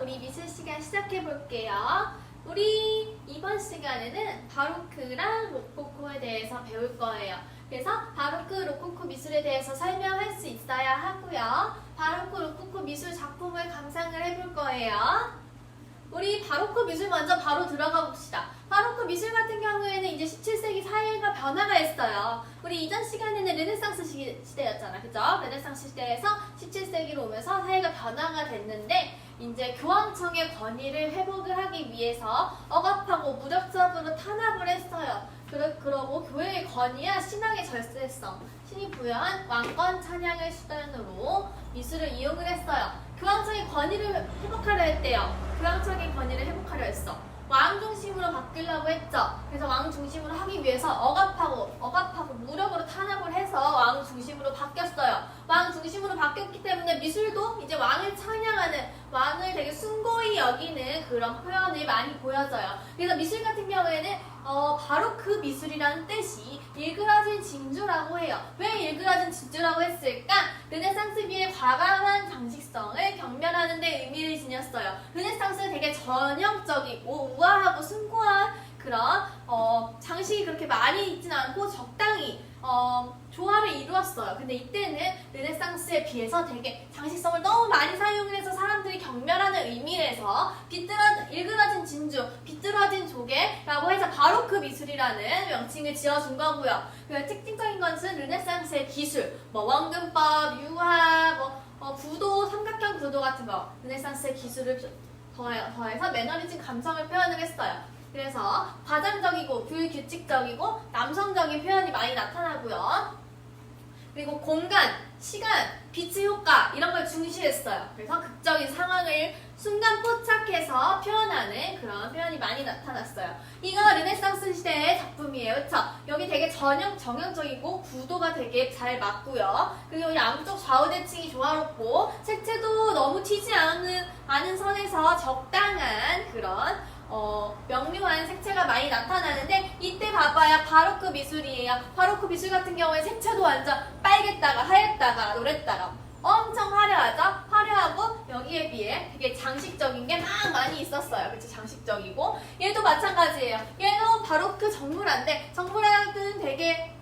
우리 미술 시간 시작해 볼게요. 우리 이번 시간에는 바로크랑 로코코에 대해서 배울 거예요. 그래서 바로크, 로코코 미술에 대해서 설명할 수 있어야 하고요. 바로크, 로코코 미술 작품을 감상을 해볼 거예요. 우리 바로크 미술 먼저 바로 들어가 봅시다. 바로크 미술 같은 경우에는 이제 17세기 사회가 변화가 했어요. 우리 이전 시간에는 르네상스 시대였잖아. 그죠? 르네상스 시대에서 17세기로 오면서 사회가 변화가 됐는데 이제 교황청의 권위를 회복을 하기 위해서 억압하고 무력적으로 탄압을 했어요. 그러고 교회의 권위와 신앙의 절세성, 신이 부여한 왕권 찬양을 수단으로 미술을 이용을 했어요. 교황청의 권위를 회복하려 했대요. 교황청의 권위를 회복하려 했어. 왕 중심으로 바뀌려고 했죠. 그래서 왕 중심으로 하기 위해서 억압하고 무력으로 탄압을 해서 왕 중심으로 바뀌었어요. 왕 중심으로 바뀌었기 때문에 미술도 이제 왕을 찬양하는, 왕을 되게 숭고히 여기는 그런 표현을 많이 보여져요. 그래서 미술 같은 경우에는 바로 그 미술이라는 뜻이 일그러진 진주라고 해요. 왜 일그러진 진주라고 했을까? 르네상스비의 과감한 장식성을 경멸하는 데 의미를 지녔어요. 르네상스는 되게 전형적이고 우아하고 숭고한 그런 장식이 그렇게 많이 있진 않고 적당히 조화를 이루었어요. 근데 이때는 르네상스에 비해서 되게 장식성을 너무 많이 사용을 해서 사람들이 경멸하는 의미에서 일그러진 진주, 비뚤어진 조개라고 해서 바로크 미술이라는 명칭을 지어준 거고요. 그 특징적인 것은 르네상스의 기술, 원근법, 유화, 구도, 삼각형 구도 같은 거, 르네상스의 기술을 더해서 매너리즘 감성을 표현을 했어요. 그래서 과장적이고 불규칙적이고 남성적인 표현이 많이 나타나고요. 그리고 공간, 시간, 빛의 효과 이런 걸 중시했어요. 그래서 극적인 상황을 순간 포착해서 표현하는 그런 표현이 많이 나타났어요. 이거 르네상스 시대의 작품이에요. 그쵸? 여기 되게 정형적이고 구도가 되게 잘 맞고요. 그리고 양쪽 좌우 대칭이 조화롭고 색채도 너무 튀지 않은 선에서 적당한 그런 명료한 색채가 많이 나타나는데 이때 봐봐요. 바로크 미술이에요. 바로크 미술 같은 경우에 색채도 완전 빨갰다가 하얗다가 노랬다가 엄청 화려하죠? 화려하고 여기에 비해 되게 장식적인 게 막 많이 있었어요. 그치? 장식적이고 얘도 마찬가지예요. 얘도 바로크 정물화인데 정물화는 되게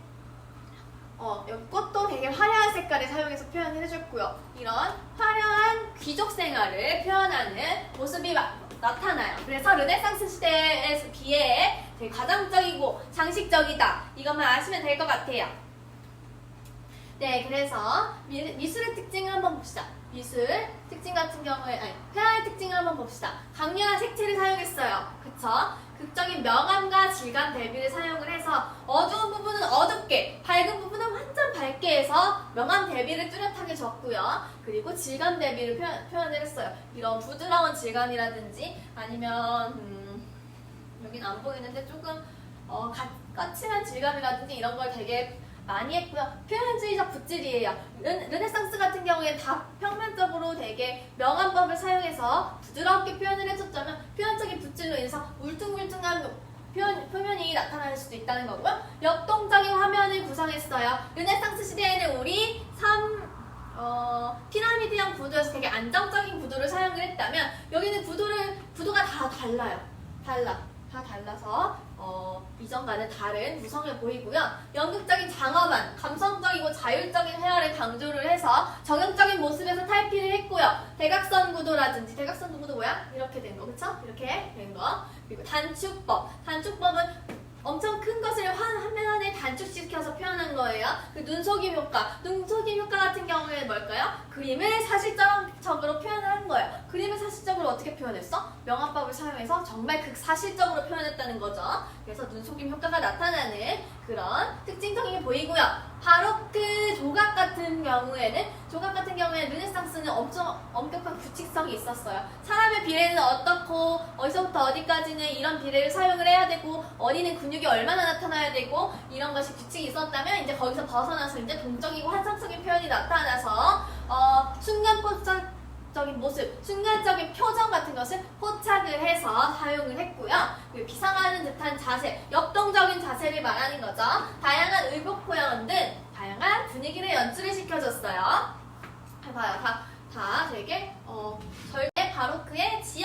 여기 꽃도 되게 화려한 색깔을 사용해서 표현을 해줬고요. 이런 화려한 귀족 생활을 표현하는 모습이 나타나요. 그래서 르네상스 시대에 비해 되게 가정적이고 장식적이다. 이것만 아시면 될 것 같아요. 네, 그래서 미술의 특징을 한번 봅시다. 미술 특징 같은 경우에, 회화의 특징을 한번 봅시다. 강렬한 색채를 사용했어요. 그쵸? 극적인 명암과 질감 대비를 사용을 해서 어두운 부분은 어둡게, 밝은 부분은 완전 밝게 해서 명암 대비를 뚜렷하게 줬고요. 그리고 질감 대비를 표현을 했어요. 이런 부드러운 질감이라든지 아니면 여긴 안 보이는데 조금 까칠한 질감이라든지 이런 걸 되게 많이 했고요. 표현주의적 붓질이에요. 르네상스 같은 경우에 다 평면적으로 되게 명암법을 사용해서 부드럽게 표현을 해줬다면 표현적인 붓질로 인해서 울퉁불퉁한 표면이 나타날 수도 있다는 거고요. 역동적인 화면을 구성했어요. 르네상스 시대에는 우리 피라미드형 구도에서 되게 안정적인 구도를 사용을 했다면 여기는 구도가 다 달라요. 다 달라서 이전과는 다른 구성을 보이고요. 연극적인 장엄한, 감성적이고 자율적인 회화를 강조를 해서 정형적인 모습에서 탈피를 했고요. 대각선 구도라든지, 대각선 구도 뭐야? 이렇게 된 거, 그쵸? 이렇게 된 거. 그리고 단축법은 엄청 큰 것을 한 면에 단축시켜서 표현한 거예요. 그 눈속임 효과 같은 경우에는 뭘까요? 그림을 사실적으로 표현한 거예요. 그림을 사실적으로 어떻게 표현했어? 명암법을 사용해서 정말 극사실적으로 표현했다는 거죠. 그래서 눈속임 효과가 나타나는 그런 특징적인 게 보이고요. 바로크 조각 같은 경우에는 르네상스는 엄청 엄격한 규칙성이 있었어요. 사람의 비례는 어떻고 어디서부터 어디까지는 이런 비례를 사용을 해야 되고 어디는 근육이 얼마나 나타나야 되고 이런 것이 규칙이 있었다면 이제 거기서 벗어나서 이제 동적이고 환상적인 표현이 나타나서 순간적인 모습, 순간적인 표정 같은 것을 포착을 해서 사용을 했고요. 그리고 비상하는 듯한 자세, 역동적인 자세를 말하는 거죠. 다양한 의복 표현 등 다양한 분위기를 연출을 시켜줬어요. 봐요, 다 되게 바로크의 지역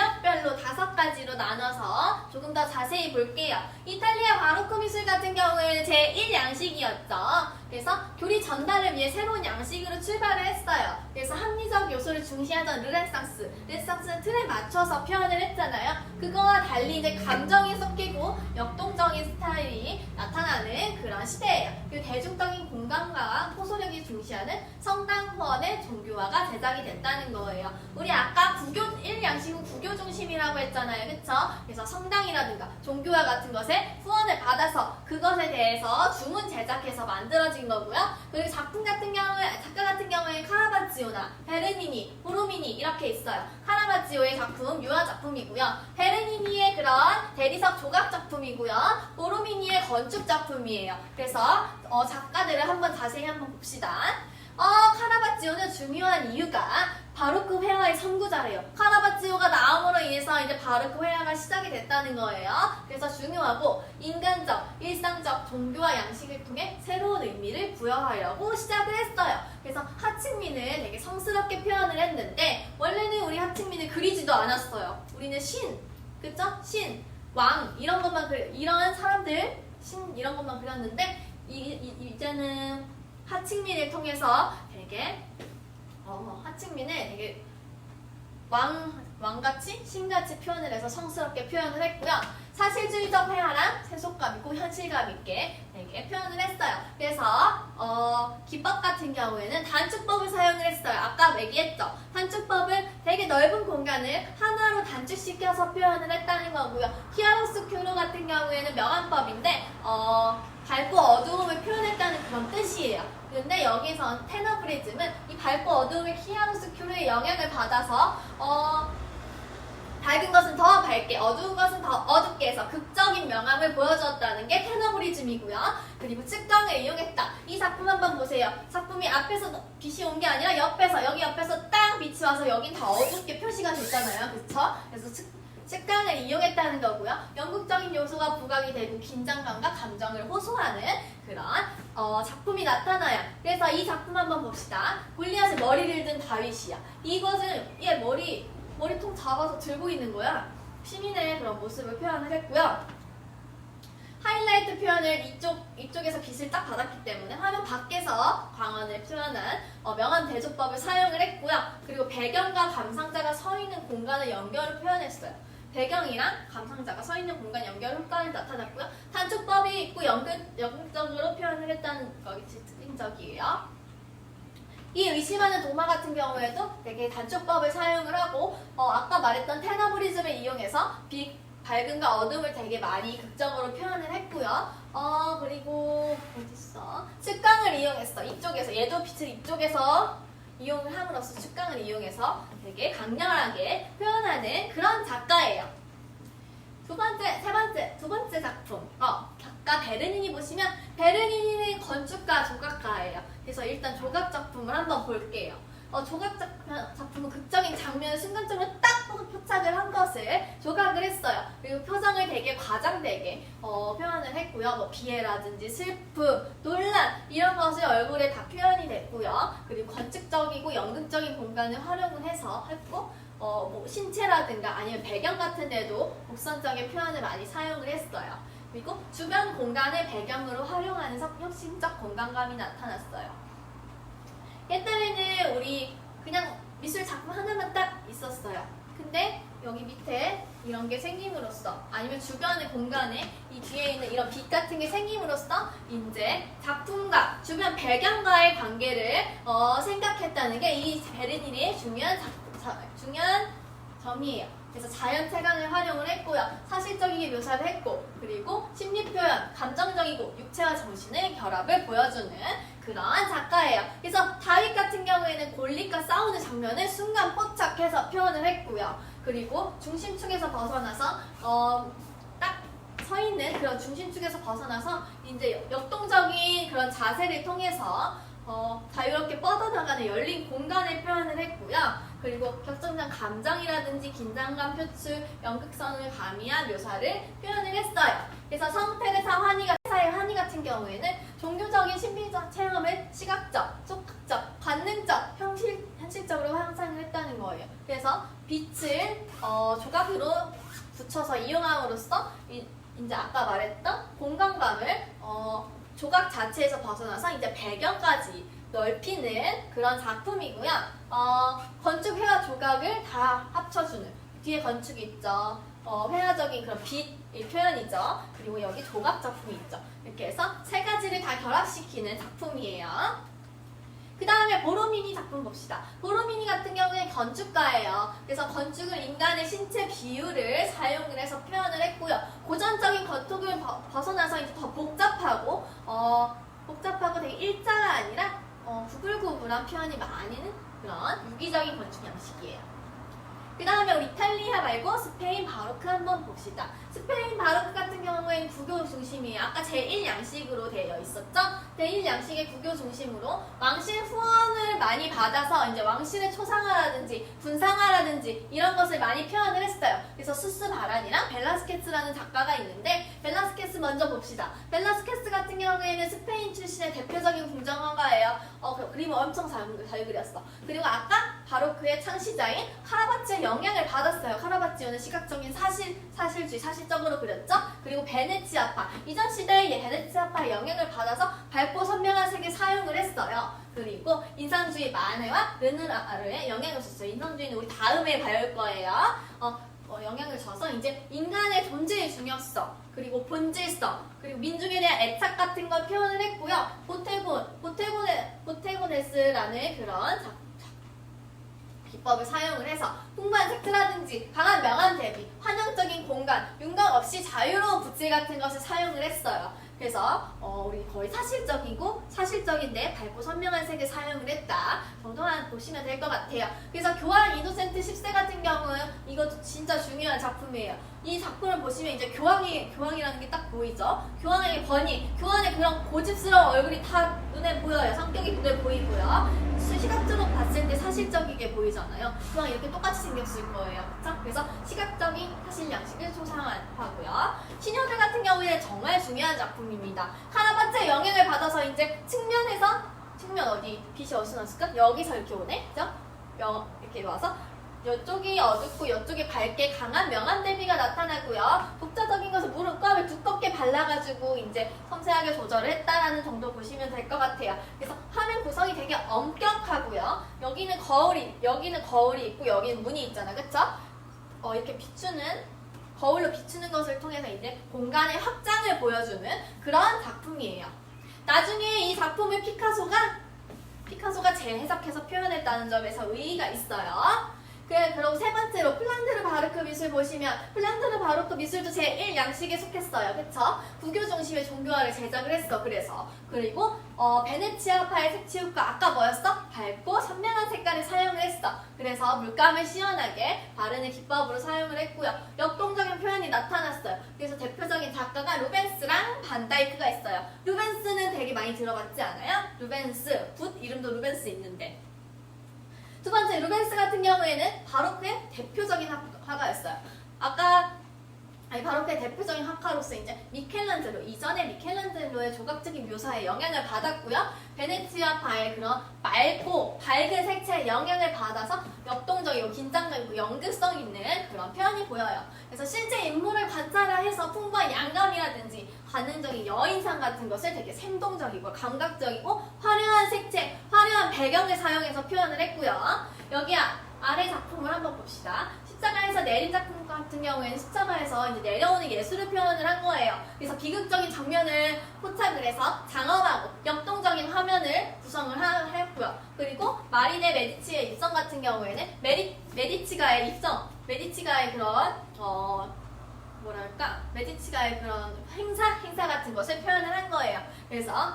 조금 더 자세히 볼게요. 이탈리아 바로크 미술 같은 경우에는 제1양식이었죠. 그래서 교리 전달을 위해 새로운 양식으로 출발을 했어요. 그래서 합리적 요소를 중시하던 르네상스는 틀에 맞춰서 표현을 했잖아요. 그거와 달리 이제 감정이 섞이고 역동적인 스타일이 나타나는 그런 시대예요. 그리고 대중적인 공간과 호소력이 중시하는 성당후원의 종교화가 제작이 됐다는 거예요. 우리 아까 구교 1양식은 구교 중심이라고 했잖아요. 그쵸? 그래서 성당이라든가 종교화 같은 것에 후원을 받아서 그것에 대해서 주문 제작해서 만들어진 거고요. 그리고 작품 같은 경우에 작가 같은 경우에 카라바지오나 베르니니, 보로미니 이렇게 있어요. 카라바지오의 작품 유화 작품이고요. 베르니니의 그런 대리석 조각 작품이고요. 보로미니의 건축 작품이에요. 그래서 작가들을 한번 자세히 한번 봅시다. 카라바지오는 중요한 이유가 바로크 회화의 선구자래요. 카라바지오가 나옴으로 인해서 이제 바로크 회화가 시작이 됐다는 거예요. 그래서 중요하고 인간적, 일상적 종교와 양식을 통해 새로운 의미를 부여하려고 시작을 했어요. 그래서 하층민을 되게 성스럽게 표현을 했는데 원래는 우리 하층민을 그리지도 않았어요. 우리는 신, 그쵸? 신, 왕 이런 것만 이런 사람들 신 이런 것만 그렸는데 이제는 하층민을 통해서 되게 하층민을 되게 왕같이 신같이 표현을 해서 성스럽게 표현을 했고요. 사실주의적 회화랑 세속감 있고 현실감 있게 되게 표현을 했어요. 그래서 기법 같은 경우에는 단축법을 사용을 했어요. 아까 얘기했죠. 단축법을 되게 넓은 공간을 하나로 단축시켜서 표현을 했다는 거고요. 키아로스큐로 같은 경우에는 명암법인데 밝고 어두움을 표현했다는 그런 뜻이에요. 근데 여기선 테너브리즘은 이 밝고 어두움의 키아로스큐로의 영향을 받아서 밝은 것은 더 밝게, 어두운 것은 더 어둡게 해서 극적인 명암을 보여줬다는 게 테너브리즘이고요. 그리고 측광을 이용했다. 이 작품 한번 보세요. 작품이 앞에서 빛이 온 게 아니라 옆에서, 여기 옆에서 딱 빛이 와서 여긴 다 어둡게 표시가 됐잖아요. 그쵸? 그래서 측광을 이용했다는 거고요. 연극적인 요소가 부각이 되고 긴장감과 감정을 호소하는 그런 작품이 나타나요. 그래서 이 작품 한번 봅시다. 골리앗의 머리를 든 다윗이야. 이것은 얘 머리통 잡아서 들고 있는 거야. 시민의 그런 모습을 표현을 했고요. 하이라이트 표현을 이쪽에서 빛을 딱 받았기 때문에 화면 밖에서 광원을 표현한 명암 대조법을 사용을 했고요. 그리고 배경과 감상자가 서 있는 공간의 연결을 표현했어요. 배경이랑 감상자가 서 있는 공간 연결 효과를 나타났고요. 단축법이 있고 연극적으로 표현을 했다는 것이 특징적이에요. 이 의심하는 도마 같은 경우에도 되게 단축법을 사용을 하고 아까 말했던 테너브리즘을 이용해서 밝음과 어둠을 되게 많이 극적으로 표현을 했고요. 그리고 어딨어? 측광을 이용했어. 이쪽에서 얘도 빛을 이쪽에서 이용을 함으로써 측광을 이용해서 되게 강렬하게 표현하는 그런 작가예요. 두 번째 작품. 작가 베르니니 보시면 베르니니는 건축가, 조각가예요. 그래서 일단 조각 작품을 한번 볼게요. 조각 작품은 극적인 장면을 순간적으로 딱 포착을 한 것을 조각을 했어요. 그리고 표정을 되게 과장되게 표현을 했고요. 뭐 비애라든지 슬픔, 논란 이런 것이 얼굴에 다 표현이 됐고요. 그리고 건축적이고 연극적인 공간을 활용을 해서 했고 뭐 신체라든가 아니면 배경 같은 데도 곡선적인 표현을 많이 사용을 했어요. 그리고 주변 공간을 배경으로 활용하는 혁신적 공간감이 나타났어요. 옛날에는 우리 그냥 미술 작품 하나만 딱 있었어요. 근데 여기 밑에 이런 게 생김으로써 아니면 주변의 공간에 이 뒤에 있는 이런 빛 같은 게 생김으로써 이제 작품과 주변 배경과의 관계를 생각했다는 게 이 베르니니의 중요한 점이에요. 그래서 자연 채광을 활용을 했고요. 사실적이게 묘사를 했고 그리고 심리 표현, 감정적이고 육체와 정신의 결합을 보여주는 그런 작가예요. 그래서 다윗 같은 경우에는 골리앗과 싸우는 장면을 순간 포착해서 표현을 했고요. 그리고 중심축에서 벗어나서 딱 서 있는 그런 중심축에서 벗어나서 이제 역동적인 그런 자세를 통해서 자유롭게 뻗어나가는 열린 공간을 표현을 했고요. 그리고 격정적 감정이라든지 긴장감 표출, 연극성을 가미한 묘사를 표현을 했어요. 그래서 성테레사 화니가사의 화니 같은 경우에는 종교적인 신비적 체험을 시각적, 촉각적, 관능적, 현실적 사실적으로 형상을 했다는 거예요. 그래서 빛을 조각으로 붙여서 이용함으로써 이제 아까 말했던 공간감을 조각 자체에서 벗어나서 이제 배경까지 넓히는 그런 작품이고요. 건축 회화 조각을 다 합쳐주는 뒤에 건축이 있죠. 회화적인 그런 빛의 표현이죠. 그리고 여기 조각 작품이 있죠. 이렇게 해서 세 가지를 다 결합시키는 작품이에요. 그 다음에 보로미니 작품 봅시다. 보로미니 같은 경우는 건축가예요. 그래서 건축을 인간의 신체 비율을 사용을 해서 표현을 했고요. 고전적인 건축을 벗어나서 이제 더 복잡하고 되게 일자가 아니라 구불구불한 표현이 많은 그런 유기적인 건축 양식이에요. 그 다음에 우리 이탈리아 말고 스페인 바로크 한번 봅시다. 스페인 바로크 같은 경우에는 구교 중심이에요. 아까 제1양식으로 되어 있었죠? 제1양식의 구교 중심으로 왕실 후원을 많이 받아서 이제 왕실의 초상화라든지 분상화라든지 이런 것을 많이 표현을 했어요. 그래서 수스 바란이랑 벨라스케스라는 작가가 있는데 벨라스케스 먼저 봅시다. 벨라스케스 같은 경우에는 스페인 출신의 대표적인 궁정화가예요. 그림 엄청 잘 그렸어. 그리고 아까 바로크의 창시자인 카라바치오의 영향을 받았어요. 카라바치오는 시각적인 사실주의, 사실적으로 그렸죠. 그리고 베네치아파, 이전 시대의 베네치아파의 영향을 받아서 밝고 선명한 색을 사용을 했어요. 그리고 인상주의 마네와 르누아르의 영향을 줬어요. 인상주의는 우리 다음에 배울 거예요. 영향을 줘서 이제 인간의 존재의 중요성, 그리고 본질성, 그리고 민중에 대한 애착 같은 걸 표현을 했고요. 보테고네스라는 그런 기법을 사용을 해서 풍부한 색트라든지 강한 명암 대비, 환영적인 공간, 윤곽 없이 자유로운 붓질 같은 것을 사용을 했어요. 그래서 우리 거의 사실적인데 밝고 선명한 색을 사용을 했다 정도만 보시면 될 것 같아요. 그래서 교황 이노센트 10세 같은 경우는 이것도 진짜 중요한 작품이에요. 이 작품을 보시면 이제 교황이라는 게 딱 보이죠. 교황의 권위, 교황의 그런 고집스러운 얼굴이 다 눈에 보여요. 성격이 눈에 보이고요. 시각적으로 봤을 때 사실적이게 보이잖아요. 교황이 이렇게 똑같이 생겼을 거예요. 그렇죠? 그래서 시각적인 사실 양식을 초상화하고요. 신효들 같은 경우에는 정말 중요한 작품입니다. 카라바치의 영향을 받아서 이제 측면 어디 빛이 어디서 났을까? 여기서 이렇게 오네, 그죠? 이렇게 와서 이쪽이 어둡고 이쪽이 밝게 강한 명암 대비가 나타나고요. 독자적인 것을 무릎감을 두껍게 발라가지고 이제 섬세하게 조절을 했다라는 정도 보시면 될 것 같아요. 그래서 화면 구성이 되게 엄격하고요. 여기는 거울이 있고 여기는 문이 있잖아, 그쵸? 이렇게 거울로 비추는 것을 통해서 이제 공간의 확장을 보여주는 그런 작품이에요. 나중에 이 작품을 피카소가 재해석해서 표현했다는 점에서 의의가 있어요. 그리고 세 번째로 플란드르 바로크 미술 보시면 플란드르 바로크 미술도 제1양식에 속했어요. 그쵸? 구교 중심의 종교화를 제작을 했어. 그리고 베네치아파의 색치우가 아까 뭐였어? 밝고 선명한 색깔을 사용을 했어. 그래서 물감을 시원하게 바르는 기법으로 사용을 했고요. 역동적인 표현이 나타났어요. 그래서 대표적인 작가가 루벤스랑 반다이크가 있어요. 루벤스는 되게 많이 들어봤지 않아요? 루벤스, 붓 이름도 루벤스 있는데. 두 번째, 루벤스 같은 경우에는 바로크의 대표적인 화가였어요. 바로크의 대표적인 화가로서 이제 이전의 미켈란젤로의 조각적인 묘사에 영향을 받았고요. 베네치아파의 그런 밝은 색채에 영향을 받아서 역동적이고 긴장감이고 연극성 있는 그런 표현이 보여요. 그래서 실제 인물을 관찰을 해서 풍부한 양감이라든지 관능적인 여인상 같은 것을 되게 생동적이고 감각적이고 화려한 색채, 화려한 배경을 사용해서 표현을 했고요. 여기 아래 작품을 한번 봅시다. 십자가에서 내린 작품 같은 경우에는 십자가에서 이제 내려오는 예술을 표현을 한 거예요. 그래서 비극적인 장면을 포착을 해서 장엄하고 역동적인 화면을 구성을 했고요. 그리고 마리네 메디치의 입성 같은 경우에는 메디치가의 그런 행사 같은 것을 표현을 한 거예요. 그래서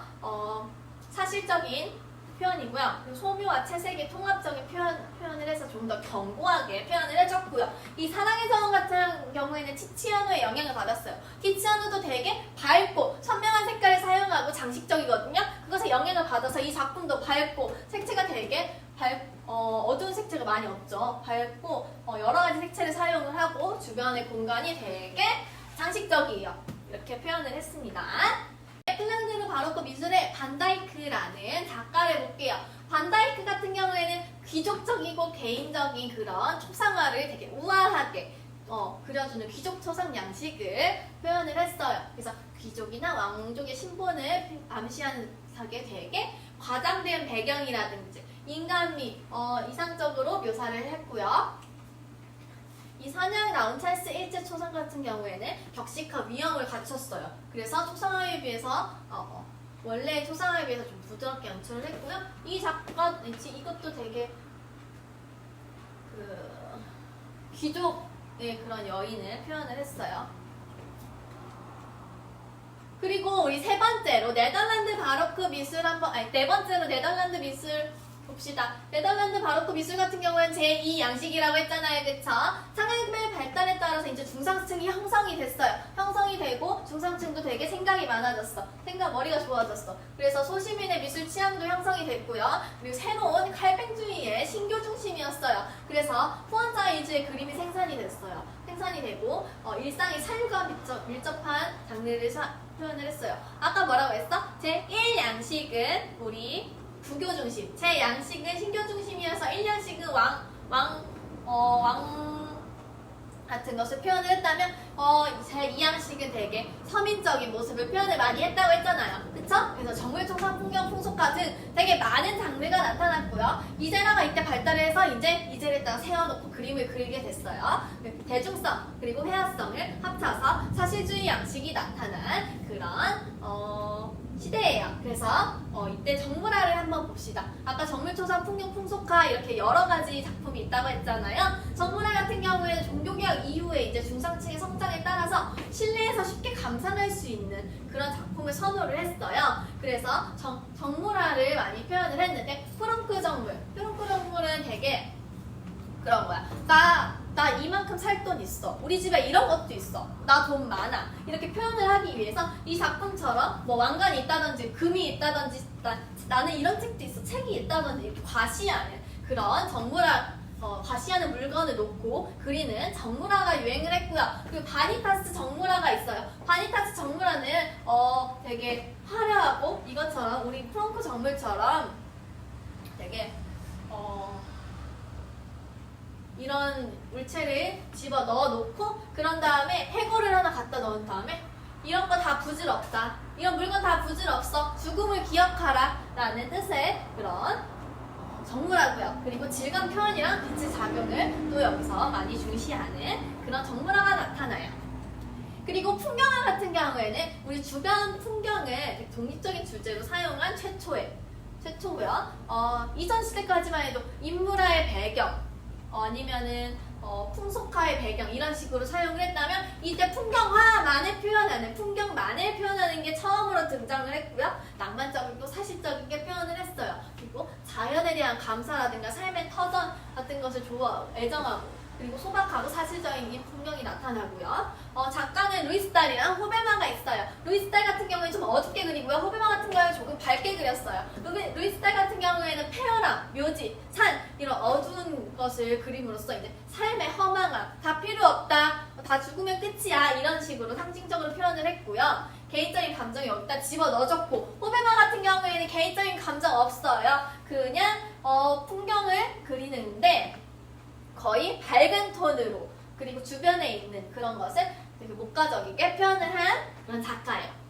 사실적인 표현이고요. 그리고 소묘와 채색의 통합적인 표현을 해서 좀 더 견고하게 표현을 해줬고요. 이 사랑의 정원 같은 경우에는 티치아노의 영향을 받았어요. 티치아노도 되게 밝고 선명한 색깔을 사용하고 장식적이거든요. 그것에 영향을 받아서 이 작품도 밝고 색채가 되게 어두운 색채가 많이 없죠. 밝고 여러 가지 색채를 사용을 하고 주변의 공간이 되게 장식적이에요. 이렇게 표현을 했습니다. 플란드르 바로크 미술의 반다이크라는 작가를 볼게요. 반다이크 같은 경우에는 귀족적이고 개인적인 그런 초상화를 되게 우아하게 그려주는 귀족 초상 양식을 표현을 했어요. 그래서 귀족이나 왕족의 신분을 암시하게 되게 과장된 배경이라든지 인간미 이상적으로 묘사를 했고요. 이 사냥에 나온 찰스 일제 초상 같은 경우에는 격식과 위엄을 갖췄어요. 그래서 초상화에 비해서 원래 초상화에 비해서 좀 부드럽게 연출을 했고요. 이 작가 이것도 되게 귀족의 그런 여인을 표현을 했어요. 그리고 우리 세 번째로 네덜란드 바로크 미술 네 번째로 네덜란드 미술 봅시다. 네덜란드 바로크 미술 같은 경우는 제2 양식이라고 했잖아요. 그쵸? 상업의 발달에 따라서 이제 중상층이 형성이 됐어요. 형성이 되고 중상층도 되게 생각이 많아졌어. 머리가 좋아졌어. 그래서 소시민의 미술 취향도 형성이 됐고요. 그리고 새로운 칼뱅주의의 신교 중심이었어요. 그래서 후원자이즈의 그림이 생산이 됐어요. 생산이 되고 일상의 삶과 밀접한 장르를 표현을 했어요. 아까 뭐라고 했어? 제1 양식은 우리 부교 중심, 제 양식은 신교 중심이어서 1양식은 왕 같은 것을 표현을 했다면 제 2양식은 되게 서민적인 모습을 표현을 많이 했다고 했잖아요. 그쵸? 그래서 정글, 총선, 풍경, 풍속 같은 되게 많은 장르가 나타났고요. 이제라가 이때 발달해서 이제 이제를 세워놓고 그림을 그리게 됐어요. 대중성 그리고 회화성을 합쳐서 사실주의 양식이 나타난 그런 시대예요. 그래서 이때 정물화를 한번 봅시다. 아까 정물초상, 풍경, 풍속화 이렇게 여러 가지 작품이 있다고 했잖아요. 정물화 같은 경우에는 종교개혁 이후에 이제 중상층의 성장에 따라서 실내에서 쉽게 감상할 수 있는 그런 작품을 선호를 했어요. 그래서 정물화를 많이 표현을 했는데 프렁크 정물은 되게 그런 거야. 나 이만큼 살 돈 있어. 우리 집에 이런 것도 있어. 나 돈 많아. 이렇게 표현을 하기 위해서 이 작품처럼 뭐 왕관이 있다든지 금이 있다든지 나는 이런 책도 있어. 책이 있다든지 이렇게 과시하는 그런 과시하는 물건을 놓고 그리는 정물화가 유행을 했고요. 그리고 바니타스 정물화가 있어요. 바니타스 정물화는 되게 화려하고 이것처럼 우리 프랑크 정물처럼 되게 이런 물체를 집어 넣어 놓고 그런 다음에 해골을 하나 갖다 넣은 다음에 이런 거 다 부질없다. 이런 물건 다 부질없어. 죽음을 기억하라. 라는 뜻의 그런 정물화고요. 그리고 질감 표현이랑 빛의 작용을 또 여기서 많이 중시하는 그런 정물화가 나타나요. 그리고 풍경화 같은 경우에는 우리 주변 풍경을 독립적인 주제로 사용한 최초고요. 이전 시대까지만 해도 인물화의 배경 아니면은 풍속화의 배경 이런 식으로 사용을 했다면 이때 풍경만을 표현하는 게 처음으로 등장을 했고요. 낭만적이고 사실적인 게 표현을 했어요. 그리고 자연에 대한 감사라든가 삶의 터전 같은 것을 애정하고 그리고 소박하고 사실적인 이 풍경이 나타나고요. 작가는 루이스 달이랑 호베마가 있어요. 루이스 달 같은 경우에는 좀 어둡게 그리고요. 호베마 같은 경우에는 조금 밝게 그렸어요. 루이스 달 같은 경우에는 폐허람, 묘지, 산 이런 어두운 것을 그림으로써 이제 삶의 허망함, 다 필요 없다, 다 죽으면 끝이야 이런 식으로 상징적으로 표현을 했고요. 개인적인 감정이 여기다 집어 넣어줬고 호베마 같은 경우에는 개인적인 감정 없어요. 그냥 풍경을 그리는데 거의 밝은 톤으로 그리고 주변에 있는 그런 것을 되게 목가적이게 표현을 한 그런 작가예요.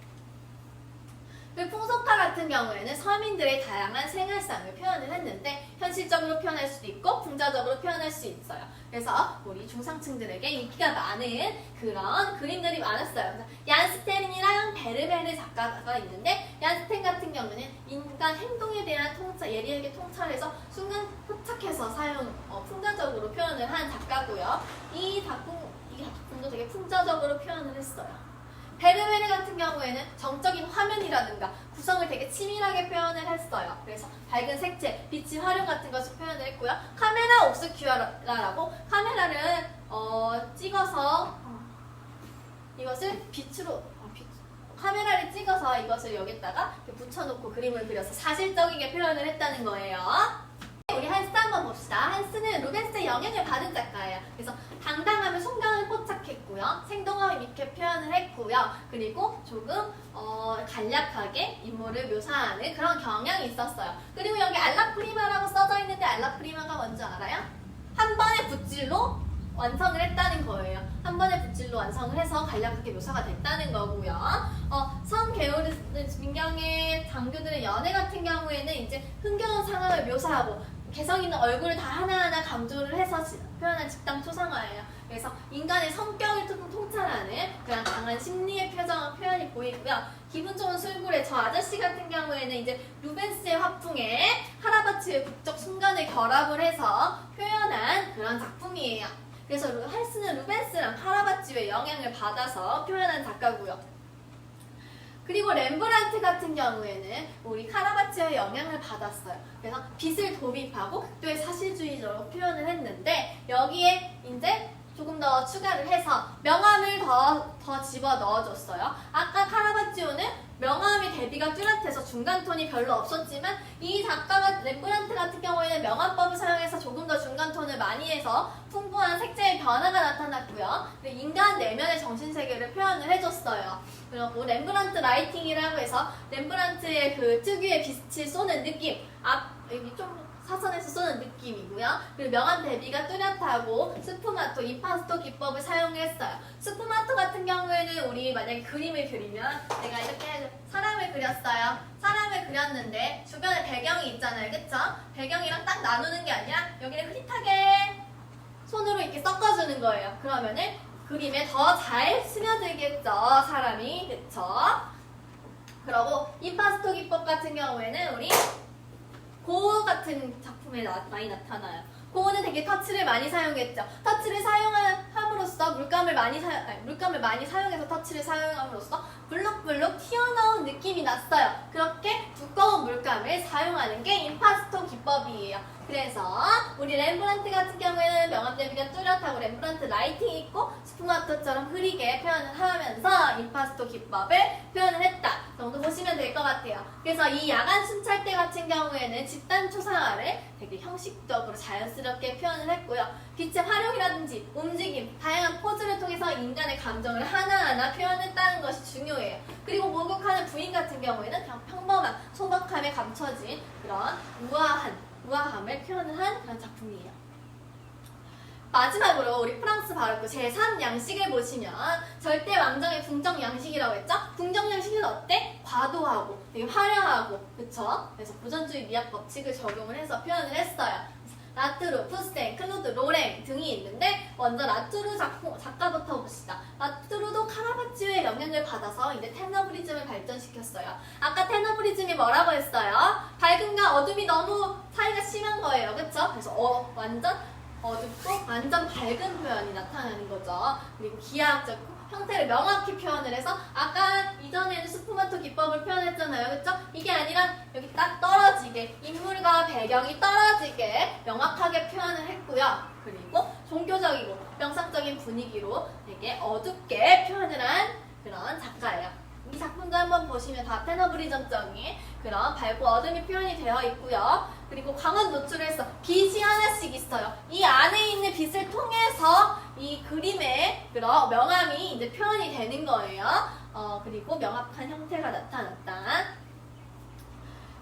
그리고 풍속화 같은 경우에는 서민들의 다양한 생활상을 표현을 했는데 현실적으로 표현할 수도 있고 풍자적으로 표현할 수 있어요. 그래서 우리 중상층들에게 인기가 많은 그런 그림들이 많았어요. 그래서 얀스텐이랑 베르베르 작가가 있는데 얀스텐 같은 경우는 인간 행동에 대한 예리하게 통찰해서 순간 포착해서 풍자적으로 표현을 한 작가고요. 이 작품도 되게 풍자적으로 표현을 했어요. 베르베르 같은 경우에는 정적인 화면이라든가 구성을 되게 치밀하게 표현을 했어요. 그래서 밝은 색채, 빛의 활용 같은 것을 표현을 했고요. 카메라 옵스큐라라고 카메라를 찍어서 이것을 카메라를 찍어서 이것을 여기다가 붙여놓고 그림을 그려서 사실적이게 표현을 했다는 거예요. 우리 한스 한번 봅시다. 한스는 루벤스의 영향을 받은 작가예요. 그래서 당당함을 송강을 포착했고요. 생동감 있게 표현을 했고요. 있었고요. 그리고 조금 간략하게 인물을 묘사하는 그런 경향이 있었어요. 그리고 여기 알라프리마라고 써져 있는데 알라프리마가 뭔지 알아요? 한 번의 붓질로 완성을 했다는 거예요. 한 번의 붓질로 완성을 해서 간략하게 묘사가 됐다는 거고요. 성 게으르는 민경의 장교들의 연애 같은 경우에는 이제 흥겨운 상황을 묘사하고 개성 있는 얼굴을 다 하나하나 강조를 해서 표현한 집단 초상화예요. 그래서 인간의 성격을 조금 통찰하는 그런 강한 심리의 표현이 보이고요. 기분 좋은 술고래 저 아저씨 같은 경우에는 이제 루벤스의 화풍에 하라바치의 북적 순간을 결합을 해서 표현한 그런 작품이에요. 그래서 헬스는 루벤스랑 카라바치오의 영향을 받아서 표현한 작가고요. 그리고 렘브란트 같은 경우에는 우리 카라바치오의 영향을 받았어요. 그래서 빛을 도입하고 극도의 사실주의적으로 표현을 했는데 여기에 이제 조금 더 추가를 해서 명암을 더 집어 넣어줬어요. 아까 카라바치오는 명암이 대비가 뚜렷해서 중간톤이 별로 없었지만 이 작가가 렘브란트 같은 경우에는 명암법을 사용해서 조금 더 중간톤을 많이 해서 풍부한 색채의 변화가 나타났고요. 인간 내면의 정신세계를 표현을 해줬어요. 그리고 렘브란트 라이팅이라고 해서 렘브란트의 그 특유의 빛을 쏘는 느낌, 여기 좀 사선에서 쏘는 느낌이고요. 그리고 명암 대비가 뚜렷하고 스푸마토, 임파스토 기법을 사용했어요. 스푸마토 같은 경우에는 우리 만약에 그림을 그리면 내가 이렇게 사람을 그렸어요. 사람을 그렸는데 주변에 배경이 있잖아요. 그쵸? 배경이랑 딱 나누는 게 아니라 여기를 흐릿하게 손으로 이렇게 섞어주는 거예요. 그러면은 그림에 더 잘 스며들겠죠. 사람이. 그쵸? 그리고 임파스토 기법 같은 경우에는 우리 고흐 같은 작품에 많이 나타나요. 고흐는 되게 터치를 많이 사용했죠. 터치를 사용함으로써 물감을 많이 사용해서 터치를 사용함으로써 블룩블룩 튀어나온 느낌이 났어요. 그렇게 두꺼운 물감을 사용하는 게 임파스토 기법이에요. 그래서 우리 렘브란트 같은 경우에는 명암 대비가 뚜렷하고 렘브란트 라이팅이 있고 스푸마토처럼 흐리게 표현을 하면서 임파스토 기법을 표현을 했다 정도 보시면 될 것 같아요. 그래서 이 야간 순찰대 같은 경우에는 집단 초상화를 되게 형식적으로 자연스럽게 표현을 했고요. 빛의 활용이라든지 움직임, 다양한 포즈를 통해서 인간의 감정을 하나하나 표현했다는 것이 중요해요. 그리고 목욕하는 부인 같은 경우에는 그냥 평범한 소박함에 감춰진 그런 우아함을 표현을 한 그런 작품이에요. 마지막으로 우리 프랑스 바로크 제3양식을 보시면 절대 왕정의 궁정 양식이라고 했죠? 궁정 양식은 어때? 과도하고 되게 화려하고 그쵸? 그래서 고전주의 미학 법칙을 적용을 해서 표현을 했어요. 라투르, 푸센, 클로드, 로랭 등이 있는데 먼저 라투르 작가부터 봅시다. 라투르도 카라바치오의 영향을 받아서 이제 테너브리즘을 발전시켰어요. 아까 테너브리즘이 뭐라고 했어요? 밝음과 어둠이 너무 차이가 심한 거예요. 그쵸? 그래서 완전 어둡고 완전 밝은 표현이 나타나는 거죠. 그리고 기하학적 형태를 명확히 표현을 해서 아까 이전에는 스푸마토 기법을 표현했잖아요. 그쵸? 이게 아니라 여기 딱 떨어지게 인물과 배경이 떨어지게 명확하게 표현을 했고요. 그리고 종교적이고 명상적인 분위기로 되게 어둡게 표현을 한 그런 작가예요. 이 작품도 한번 보시면 다 테너브리즘적인 그런 밝고 어둠이 표현이 되어 있고요. 그리고 강한 노출을 해서 빛이 하나씩 있어요. 이 안에 있는 빛을 통해서 이 그림의 그런 명암이 이제 표현이 되는 거예요. 그리고 명확한 형태가 나타났다.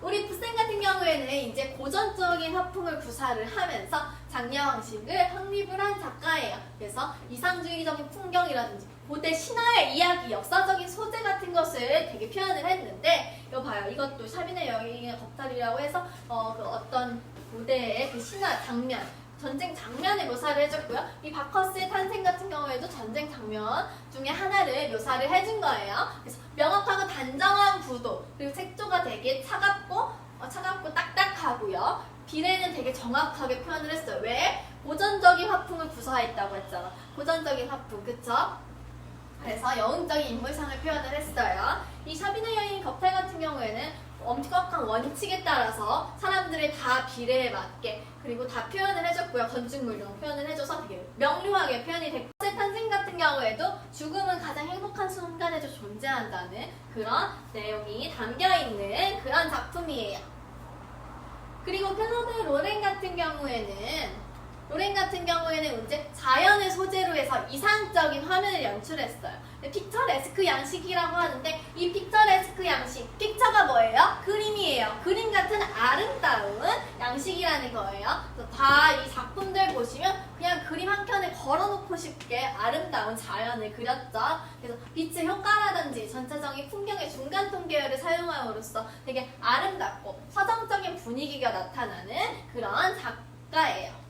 우리 푸센 같은 경우에는 이제 고전적인 화풍을 구사를 하면서 장려 방식을 확립을 한 작가예요. 그래서 이상주의적인 풍경이라든지 고대 신화의 이야기, 역사적인 소재 같은 것을 되게 표현을 했는데 이거 봐요. 이것도 샤빈의 여인의 겉다리라고 해서 그 어떤 고대의 그 신화 장면, 전쟁 장면을 묘사를 해줬고요. 이 바커스의 탄생 같은 경우에도 전쟁 장면 중에 하나를 묘사를 해준 거예요. 그래서 명확하고 단정한 구도, 그리고 색조가 되게 차갑고 딱딱하고요. 비례는 되게 정확하게 표현을 했어요. 왜? 고전적인 화풍을 구사했다고 했잖아. 고전적인 화풍, 그쵸? 그래서 여운적인 인물상을 표현을 했어요. 이 샤빈의 여인 겉탈 같은 경우에는 엄격한 원칙에 따라서 사람들의 다 비례에 맞게 그리고 다 표현을 해줬고요. 건축물로 표현을 해줘서 되게 명료하게 표현이 됐고 탄생 같은 경우에도 죽음은 가장 행복한 순간에도 존재한다는 그런 내용이 담겨있는 그런 작품이에요. 그리고 클로드 로랭 같은 경우에는 이제 자연을 소재로 해서 이상적인 화면을 연출했어요. 픽처레스크 양식이라고 하는데 이 픽처레스크 양식, 픽처가 뭐예요? 그림이에요. 그림 같은 아름다운 양식이라는 거예요. 다 이 작품들 보시면 그냥 그림 한 켠에 걸어놓고 싶게 아름다운 자연을 그렸죠. 그래서 빛의 효과라든지 전체적인 풍경의 중간톤 계열을 사용함으로써 되게 아름답고 서정적인 분위기가 나타나는 그런 작가예요.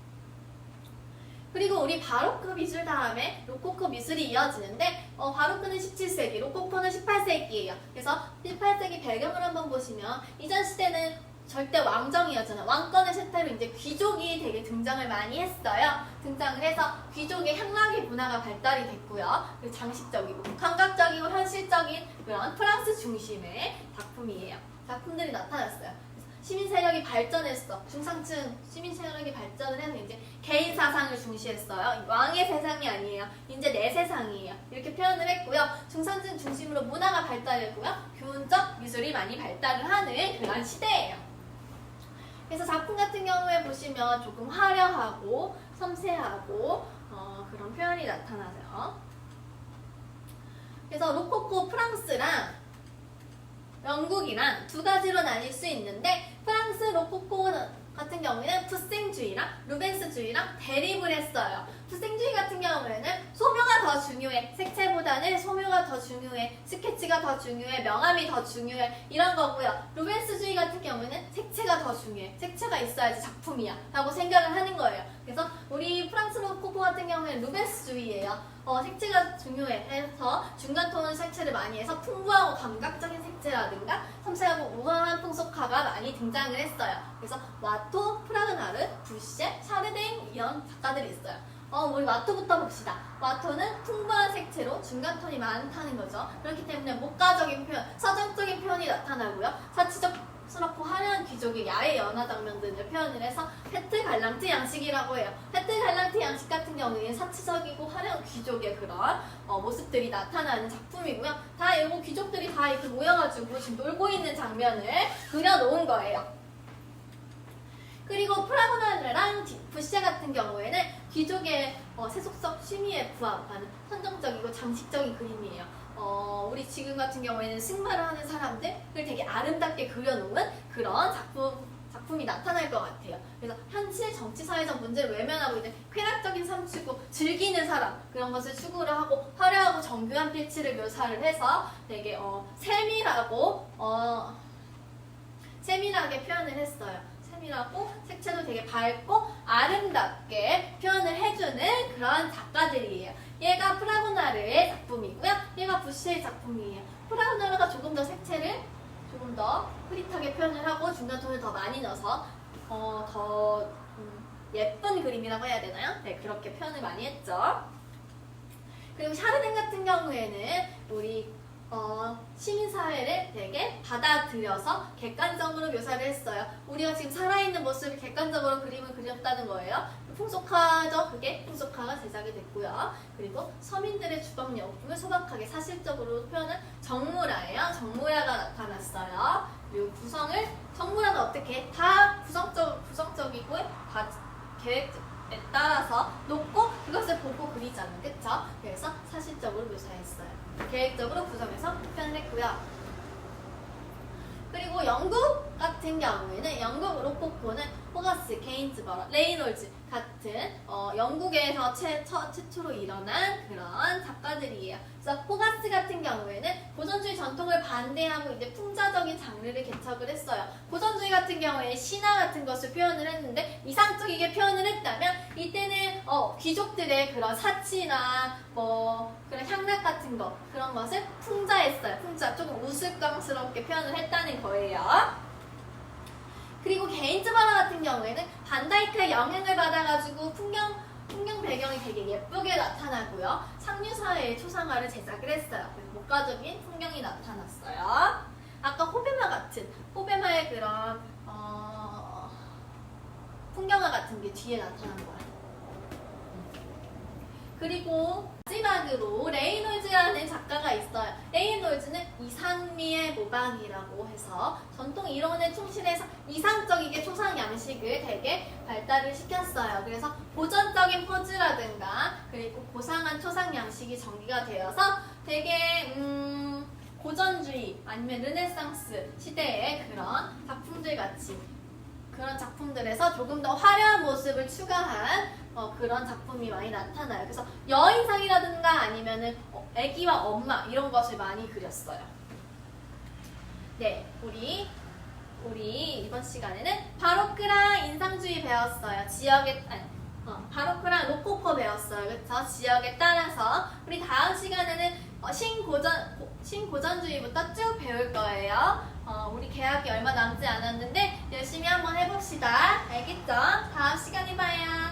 그리고 우리 바로크 미술 다음에 로코코 미술이 이어지는데 바로크는 17세기, 로코코는 18세기예요. 그래서 18세기 배경을 한번 보시면 이전 시대는 절대 왕정이었잖아요. 왕권의 세태로 이제 귀족이 되게 등장을 많이 했어요. 등장을 해서 귀족의 향락의 문화가 발달이 됐고요. 그리고 장식적이고 감각적이고 현실적인 그런 프랑스 중심의 작품이에요. 작품들이 나타났어요. 시민 세력이 발전했어. 중상층 시민 세력이 발전을 해서 이제 개인 사상을 중시했어요. 왕의 세상이 아니에요. 이제 내 세상이에요. 이렇게 표현을 했고요. 중상층 중심으로 문화가 발달했고요. 교훈적 미술이 많이 발달을 하는 그런 시대예요. 그래서 작품 같은 경우에 보시면 조금 화려하고 섬세하고 그런 표현이 나타나요. 그래서 로코코 프랑스랑 영국이랑 두 가지로 나뉠 수 있는데 프랑스 로코코 같은 경우에는 푸생주의랑 루벤스주의랑 대립을 했어요. 푸생주의 같은 경우에는 소묘가 더 중요해. 색채보다는 소묘가 더 중요해. 스케치가 더 중요해. 명암이 더 중요해. 이런 거고요. 루벤스주의 같은 경우에는 색채가 더 중요해. 색채가 있어야지 작품이야 라고 생각을 하는 거예요. 그래서 우리 프랑스 로코코 같은 경우에는 루벤스주의예요. 색채가 중요해 해서 중간톤 색채를 많이 해서 풍부하고 감각적인 색채라든가 섬세하고 우아한 풍속화가 많이 등장을 했어요. 그래서 와토, 프라그나르, 부쉐, 샤르댕 이런 작가들이 있어요. 우리 와토부터 봅시다. 와토는 풍부한 색채로 중간톤이 많다는 거죠. 그렇기 때문에 목가적인 표현, 서정적인 표현이 나타나고요. 사치적스럽고 화려한 귀족의 야외 연화 장면들을 표현을 해서 페트 갈랑트 양식이라고 해요. 페트 갈랑트 양식 같은 경우에는 사치적이고 화려한 귀족의 그런 모습들이 나타나는 작품이고요. 다 이거 귀족들이 다 이렇게 모여가지고 지금 놀고 있는 장면을 그려놓은 거예요. 그리고 프라그나르랑 부쉐 같은 경우에는 귀족의 세속적 취미에 부합하는 선정적이고 장식적인 그림이에요. 우리 지금 같은 경우에는 승마를 하는 사람들을 되게 아름답게 그려놓은 그런 작품이 나타날 것 같아요. 그래서 현실 정치 사회적 문제를 외면하고 이제 쾌락적인 삶 추구, 즐기는 사람 그런 것을 추구를 하고 화려하고 정교한 필치를 묘사를 해서 되게 세밀하게 표현을 했어요. 세밀하고 색채도 되게 밝고 아름답게 표현을 해주는 그런 작가들이에요. 얘가 프라그나르의 작품이고요. 얘가 부쉐의 작품이에요. 프라그나르가 조금 더 색채를 조금 더 흐릿하게 표현을 하고 중간톤을 더 많이 넣어서 더 예쁜 그림이라고 해야 되나요? 네, 그렇게 표현을 많이 했죠. 그리고 샤르댕 같은 경우에는 우리 시민사회를 되게 받아들여서 객관적으로 묘사를 했어요. 우리가 지금 살아있는 모습을 객관적으로 그림을 그렸다는 거예요. 풍속화죠. 그게 풍속화가 제작이 됐고요. 그리고 서민들의 주방용품을 소박하게 사실적으로 표현한 정무라예요. 정무라가 나타났어요. 그리고 구성을 정무라는 어떻게 다 구성적이고 다 계획에 따라서 놓고 그것을 보고 그리잖아요. 그쵸? 그래서 사실적으로 묘사했어요. 계획적으로 구성해서 표현을 했고요. 그리고 영국 같은 경우에는 영국 로코코는 호가스, 게인즈버러, 레이놀즈 같은 영국에서 최초로 일어난 그런 작가들이에요. 그래서 호가스 같은 경우에는 고전주의 전통을 반대하고 이제 풍자적인 장르를 개척을 했어요. 고전주의 같은 경우에 신화 같은 것을 표현을 했는데 이상적이게 표현을 했다면 이때는 귀족들의 그런 사치나 그런 향락 같은 거 그런 것을 풍자했어요. 풍자 조금 우스꽝스럽게 표현을 했다는 거예요. 그리고 게인즈버러 같은 경우에는 반다이크의 영향을 받아가지고 풍경 배경이 되게 예쁘게 나타나고요. 상류사회의 초상화를 제작을 했어요. 그래서 목가적인 풍경이 나타났어요. 아까 호베마의 그런 풍경화 같은 게 뒤에 나타난 거예요. 그리고 마지막으로 레이놀즈라는 작가가 있어요. 레이놀즈는 이상미의 모방이라고 해서 전통 이론에 충실해서 이상적이게 초상 양식을 되게 발달을 시켰어요. 그래서 고전적인 포즈라든가 그리고 고상한 초상 양식이 전개가 되어서 되게 고전주의 아니면 르네상스 시대의 그런 작품들 같이 그런 작품들에서 조금 더 화려한 모습을 추가한 그런 작품이 많이 나타나요. 그래서 여인상이라든가 아니면은 아기와 엄마 이런 것을 많이 그렸어요. 네, 우리 이번 시간에는 바로크랑 인상주의 배웠어요. 바로크랑 로코코 배웠어요. 그래서 지역에 따라서 우리 다음 시간에는 신고전주의부터 쭉 배울 거예요. 우리 개학이 얼마 남지 않았는데 열심히 한번 해봅시다. 알겠죠? 다음 시간에 봐요.